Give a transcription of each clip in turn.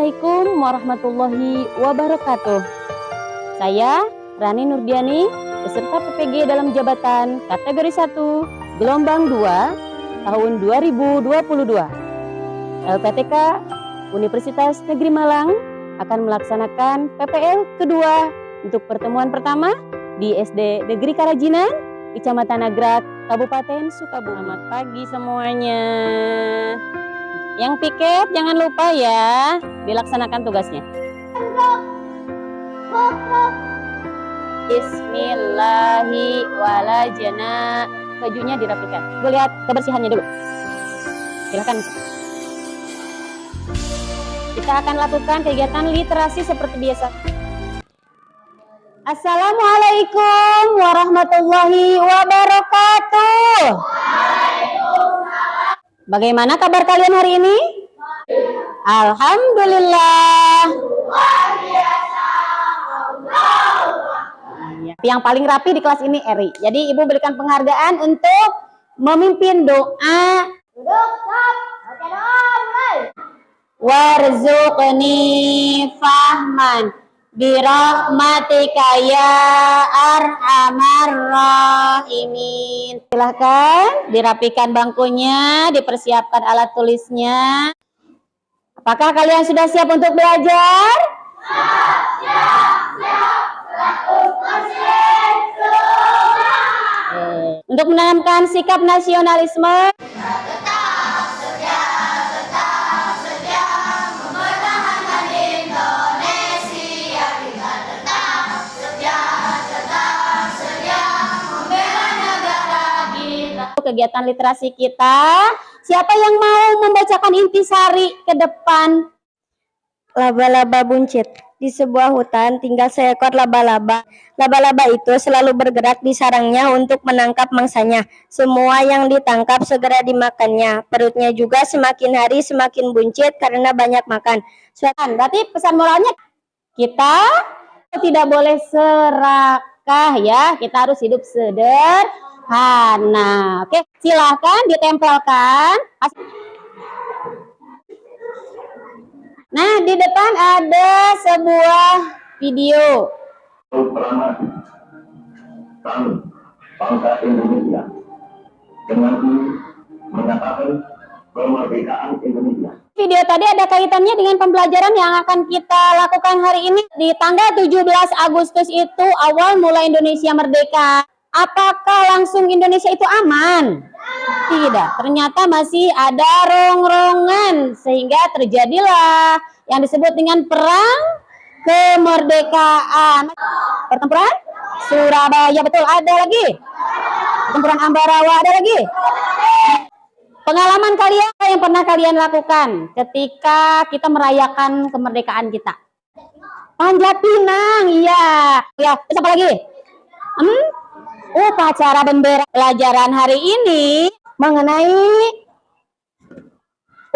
Assalamualaikum warahmatullahi wabarakatuh. Saya Rani Nurdiani, peserta PPG dalam jabatan kategori 1 gelombang 2 tahun 2022. LPTK Universitas Negeri Malang akan melaksanakan PPL kedua untuk pertemuan pertama di SD Negeri Karajinan, Kecamatan Nagrak, Kabupaten Sukabumi. Selamat pagi semuanya. Yang piket jangan lupa ya dilaksanakan tugasnya. Bismillahirrahmanirrahim. Bajunya dirapikan. Gue lihat kebersihannya dulu. Silakan. Kita akan lakukan kegiatan literasi seperti biasa. Assalamualaikum warahmatullahi wabarakatuh. Bagaimana kabar kalian hari ini? Alhamdulillah. Yang paling rapi di kelas ini Eri. Jadi Ibu berikan penghargaan untuk memimpin doa. Duduk, stop. Baca doa, mulai. Warzuqni fahman birahmatika ya arhamar rahimin. Silahkan dirapikan bangkunya, dipersiapkan alat tulisnya. Apakah kalian sudah siap untuk belajar? Siap. Untuk menanamkan sikap nasionalisme. Kegiatan literasi kita, siapa yang mau membacakan intisari ke depan? Laba-laba buncit. Di sebuah hutan tinggal seekor laba-laba. Laba-laba itu selalu bergerak di sarangnya untuk menangkap mangsanya. Semua yang ditangkap segera dimakannya. Perutnya juga semakin hari semakin buncit karena banyak makan. Berarti pesan moralnya kita tidak boleh serakah ya. Kita harus hidup sederhana. Oke, silahkan ditempelkan. Nah, di depan ada sebuah video. Kami, bangsa Indonesia, dengan ini menyatakan kemerdekaan Indonesia. Video tadi ada kaitannya dengan pembelajaran yang akan kita lakukan hari ini. Di tanggal 17 Agustus itu awal mula Indonesia merdeka. Apakah langsung Indonesia itu aman? Tidak, ternyata masih ada rongrongan sehingga terjadilah yang disebut dengan perang kemerdekaan. Pertempuran Surabaya, betul, ada lagi. Pertempuran Ambarawa, ada lagi. Pengalaman kalian yang pernah kalian lakukan ketika kita merayakan kemerdekaan kita? Panjat pinang, iya. Ya, terus apa lagi? Upacara bendera. Pelajaran hari ini mengenai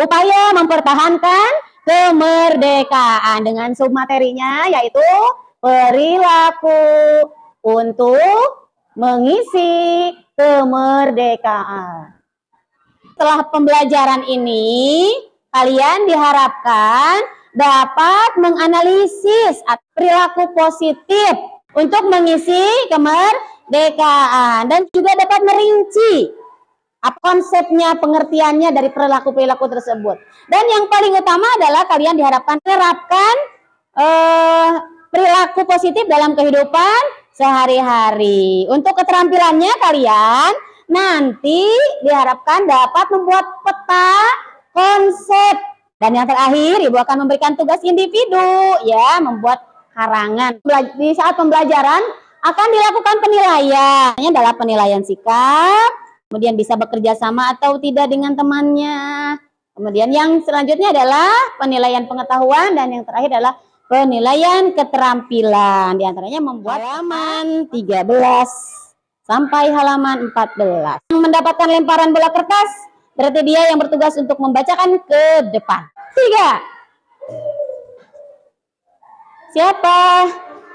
upaya mempertahankan kemerdekaan dengan submaterinya yaitu perilaku untuk mengisi kemerdekaan. Setelah pembelajaran ini, kalian diharapkan dapat menganalisis perilaku positif untuk mengisi kemerdekaan dan juga dapat merinci apa konsepnya, pengertiannya dari perilaku-perilaku tersebut. Dan yang paling utama adalah kalian diharapkan menerapkan perilaku positif dalam kehidupan sehari-hari. Untuk keterampilannya kalian nanti diharapkan dapat membuat peta konsep. Dan yang terakhir, Ibu akan memberikan tugas individu ya, membuat karangan. Di saat pembelajaran akan dilakukan penilaian. Ini adalah penilaian sikap, kemudian bisa bekerja sama atau tidak dengan temannya. Kemudian yang selanjutnya adalah penilaian pengetahuan dan yang terakhir adalah penilaian keterampilan. Di antaranya membuat halaman 13 sampai halaman 14. Yang mendapatkan lemparan bola kertas berarti dia yang bertugas untuk membacakan ke depan. 3. Siapa?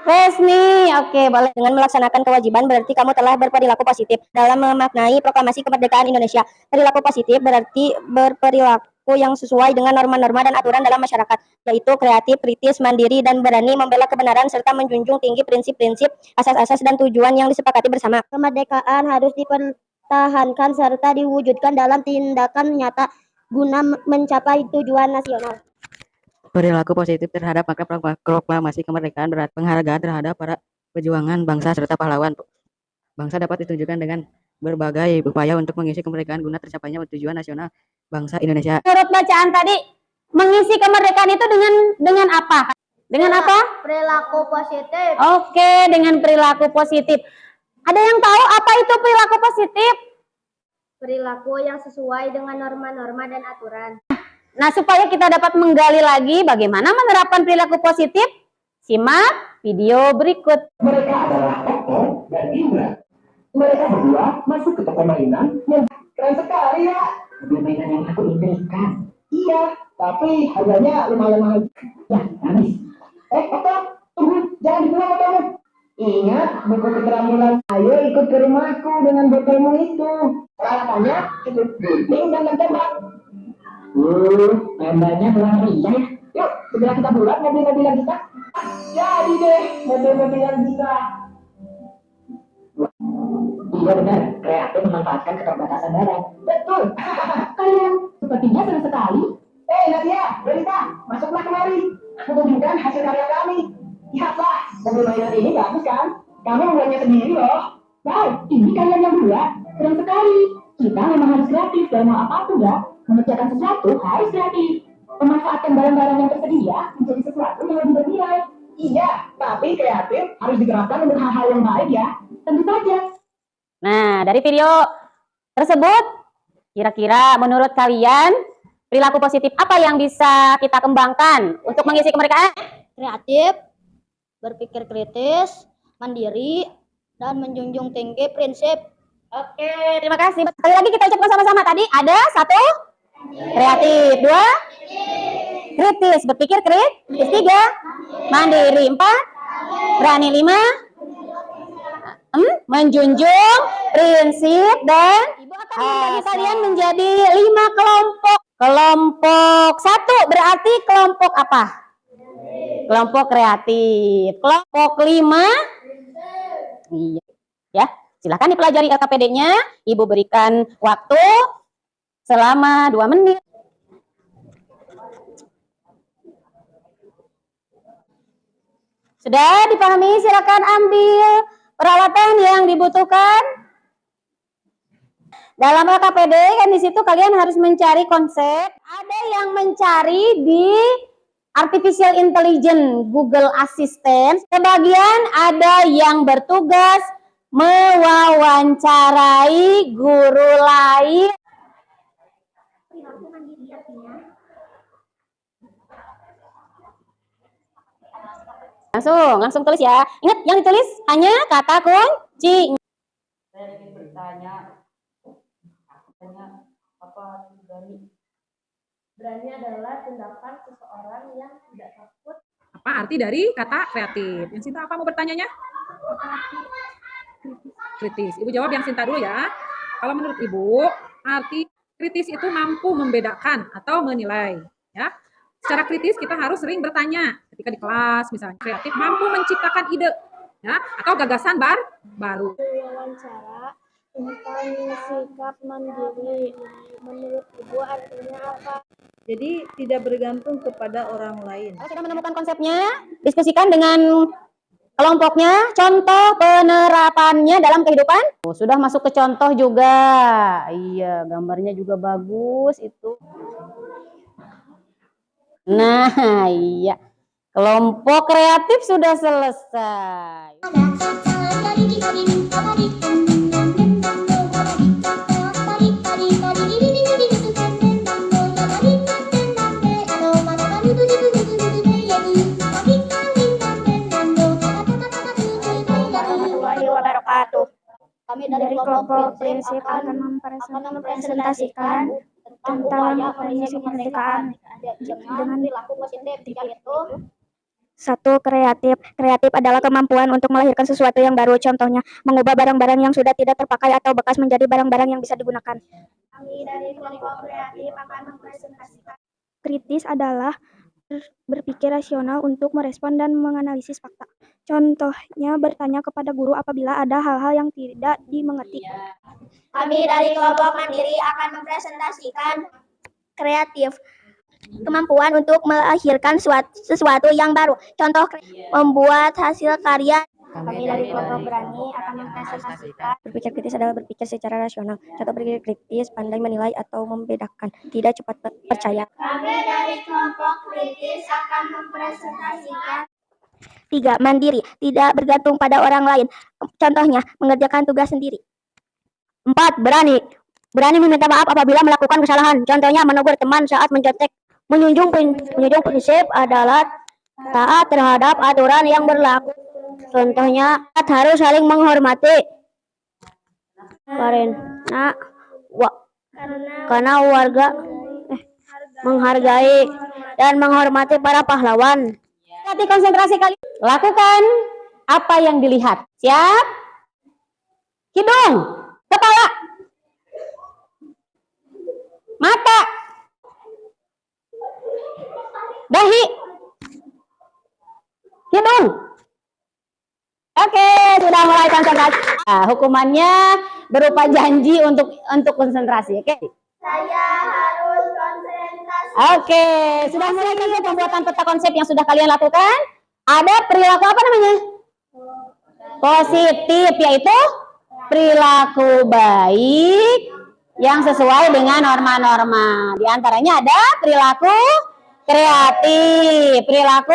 Resmi, oke, boleh. Dengan melaksanakan kewajiban berarti kamu telah berperilaku positif dalam memaknai proklamasi kemerdekaan Indonesia. Perilaku positif berarti berperilaku perilaku yang sesuai dengan norma-norma dan aturan dalam masyarakat, yaitu kreatif, kritis, mandiri, dan berani membela kebenaran serta menjunjung tinggi prinsip-prinsip, asas-asas, dan tujuan yang disepakati bersama. Kemerdekaan harus dipertahankan serta diwujudkan dalam tindakan nyata guna mencapai tujuan nasional. Perilaku positif terhadap makna proklamasi kemerdekaan berarti penghargaan terhadap para perjuangan bangsa serta pahlawan bangsa dapat ditunjukkan dengan berbagai upaya untuk mengisi kemerdekaan guna tercapainya tujuan nasional bangsa Indonesia. Menurut bacaan tadi, mengisi kemerdekaan itu dengan apa? Dengan apa? Perilaku positif. Oke, dengan perilaku positif. Ada yang tahu apa itu perilaku positif? Perilaku yang sesuai dengan norma-norma dan aturan. Nah, supaya kita dapat menggali lagi bagaimana menerapkan perilaku positif, simak video berikut. Mereka adalah Okto dan Indra. Mereka berdua masuk ke toko mainan yang keren sekali ya. Mobil mainan yang aku inginkan. Iya, tapi harganya lumayan mahal. Ya, habis. Okto, tunggu, jangan dibuang motormu. Ingat buku keterampilan. Ayo ikut ke rumahku dengan botolmu itu. Peralatannya cukup gunting dan lem tembak. Mainannya kurang meriah. Yuk, segera kita buat mobil-mobilan kita. Jadi deh, mobil-mobilan kita. Iya benar, kreatif memanfaatkan keterbatasan barang. Betul. Kalian sepertinya senang sekali. Nadia, Belita, masuklah kemari. Aku tunjukkan hasil karya kami. Lihatlah, mobil mainan ini bagus kan? Kami membuatnya sendiri loh. Wow, ini kalian yang buat. Keren sekali. Kita memang harus kreatif dalam hal apapun ya. Mengerjakan sesuatu harus kreatif. Memanfaatkan barang-barang yang tersedia menjadi sesuatu yang lebih bernilai. Iya, tapi kreatif harus diterapkan untuk hal-hal yang baik ya. Tentu saja. Nah, dari video tersebut, kira-kira menurut kalian perilaku positif apa yang bisa kita kembangkan untuk mengisi kemerdekaan? Kreatif, berpikir kritis, mandiri, dan menjunjung tinggi prinsip. Oke, terima kasih. Sekali lagi kita ucapkan sama-sama tadi. Ada satu, kreatif. Dua, kritis. Berpikir kritis. Tiga, mandiri. Empat, berani. Lima, menjunjung prinsip. Dan Ibu akan membagi kalian menjadi 5 kelompok. Kelompok 1 berarti kelompok apa? Kelompok kreatif. Kelompok 5, iya, ya. Silahkan dipelajari LKPD-nya. Ibu berikan waktu selama 2 menit. Sudah dipahami? Silakan ambil peralatan yang dibutuhkan. Dalam LKPD kan di situ kalian harus mencari konsep. Ada yang mencari di Artificial Intelligence, Google Assistant. Sebagian ada yang bertugas mewawancarai guru lain. Langsung tulis ya. Ingat yang ditulis hanya kata kunci. Saya ingin bertanya apa berani? Berani adalah tindakan seseorang yang tidak takut. Apa arti dari kata kreatif? Yang Sinta apa mau bertanyanya? Kritis. Ibu jawab yang Sinta dulu ya. Kalau menurut Ibu, arti kritis itu mampu membedakan atau menilai. Ya, secara kritis kita harus sering bertanya. Ketika di kelas, misalnya kreatif mampu menciptakan ide, ya, atau gagasan baru. Wawancara tentang sikap mandiri. Menurut Ibu artinya apa? Jadi tidak bergantung kepada orang lain. Kalau sudah menemukan konsepnya, diskusikan dengan kelompoknya, contoh penerapannya dalam kehidupan. Oh, sudah masuk ke contoh juga. Iya, gambarnya juga bagus itu. Nah, iya. Kelompok kreatif sudah selesai. Kami dari kelompok prinsip akan mempresentasikan tentang kondisi kemerdekaan dengan perilaku positif, yaitu Satu, kreatif. Kreatif adalah kemampuan untuk melahirkan sesuatu yang baru. Contohnya, mengubah barang-barang yang sudah tidak terpakai atau bekas menjadi barang-barang yang bisa digunakan. Kami dari kelompok kreatif akan mempresentasikan. Kritis adalah berpikir rasional untuk merespon dan menganalisis fakta. Contohnya, bertanya kepada guru apabila ada hal-hal yang tidak dimengerti. Kami dari kelompok mandiri akan mempresentasikan kreatif. Kemampuan untuk melahirkan sesuatu yang baru. Contoh, membuat hasil karya. Kami dari kelompok berani akan mempresentasikan. Berpikir kritis adalah berpikir secara rasional. Contoh berpikir kritis, pandai menilai atau membedakan, tidak cepat percaya. Kami dari kelompok kritis akan mempresentasikan. 3. Mandiri, tidak bergantung pada orang lain. Contohnya, mengerjakan tugas sendiri. 4. Berani. Berani meminta maaf apabila melakukan kesalahan. Contohnya, menegur teman saat mencontek. Menjunjung prinsip adalah taat terhadap aturan yang berlaku. Contohnya, harus saling menghormati. Karena warga menghargai dan menghormati para pahlawan. Hati konsentrasi kalian. Lakukan apa yang dilihat. Siap? Hidung, kepala, mata, dahi, hidung. Oke, sudah mulai konsentrasi. Nah, hukumannya berupa janji untuk konsentrasi. Oke. Saya harus konsentrasi. Oke, sudah mulai kan pembuatan peta konsep yang sudah kalian lakukan? Ada perilaku apa namanya? Positif, yaitu perilaku baik yang sesuai dengan norma-norma. Di antaranya ada perilaku kreatif, perilaku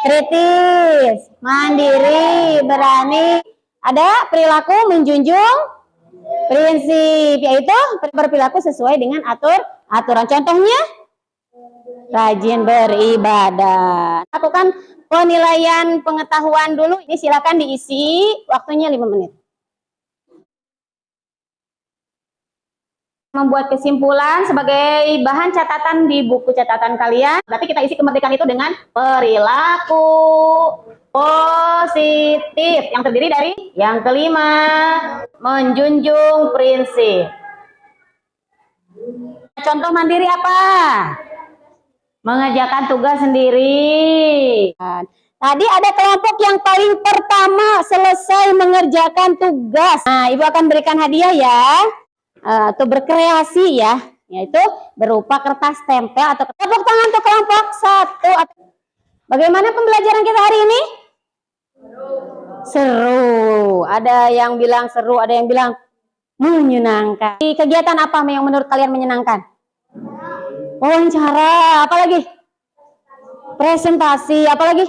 kritis, mandiri, berani. Ada perilaku menjunjung prinsip, yaitu berperilaku sesuai dengan aturan. Contohnya, rajin beribadah. Lakukan penilaian pengetahuan dulu. Ini silakan diisi, waktunya 5 menit. Membuat kesimpulan sebagai bahan catatan di buku catatan kalian. Berarti kita isi kemerdekaan itu dengan perilaku positif yang terdiri dari yang kelima, menjunjung prinsip. Contoh mandiri apa? Mengerjakan tugas sendiri. Tadi ada kelompok yang paling pertama selesai mengerjakan tugas. Nah, Ibu akan berikan hadiah ya. Atau berkreasi ya, yaitu berupa kertas stempel atau tepuk tangan untuk kelompok 1. Bagaimana pembelajaran kita hari ini? Seru. Ada yang bilang seru, ada yang bilang menyenangkan. Kegiatan apa yang menurut kalian menyenangkan? Wawancara, apalagi? Presentasi, apalagi?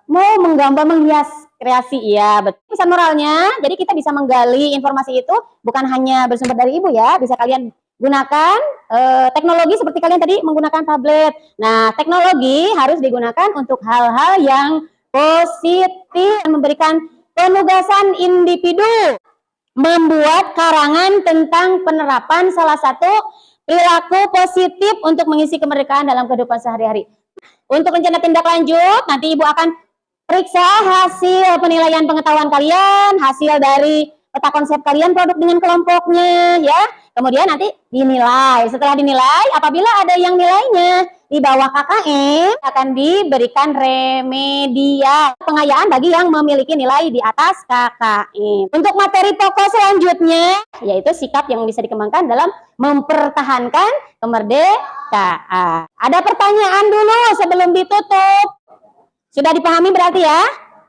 Mau menggambar, menghias, kreasi, iya betul. Pesan moralnya, jadi kita bisa menggali informasi itu bukan hanya bersumber dari Ibu ya, bisa kalian gunakan teknologi seperti kalian tadi menggunakan tablet. Nah, teknologi harus digunakan untuk hal-hal yang positif, memberikan penugasan individu, membuat karangan tentang penerapan salah satu perilaku positif untuk mengisi kemerdekaan dalam kehidupan sehari-hari. Untuk rencana tindak lanjut, nanti Ibu akan periksa hasil penilaian pengetahuan kalian, hasil dari peta konsep kalian, produk dengan kelompoknya, ya. Kemudian nanti dinilai. Setelah dinilai, apabila ada yang nilainya di bawah KKM, akan diberikan remedial, pengayaan bagi yang memiliki nilai di atas KKM. Untuk materi pokok selanjutnya, yaitu sikap yang bisa dikembangkan dalam mempertahankan kemerdekaan. Ada pertanyaan dulu sebelum ditutup. Sudah dipahami berarti ya?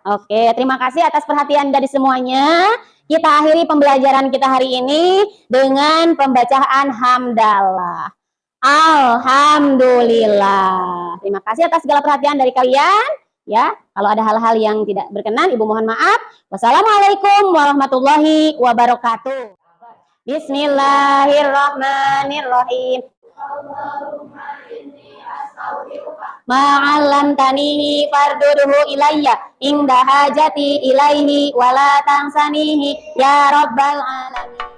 Oke, terima kasih atas perhatian dari semuanya. Kita akhiri pembelajaran kita hari ini dengan pembacaan hamdalah. Alhamdulillah. Terima kasih atas segala perhatian dari kalian. Ya, kalau ada hal-hal yang tidak berkenan, Ibu mohon maaf. Wassalamualaikum warahmatullahi wabarakatuh. Bismillahirrahmanirrahim. Ma'alam tanihi farduduhu ilayya inda hajati ilaihi wala tangsanihi ya rabbal alamin.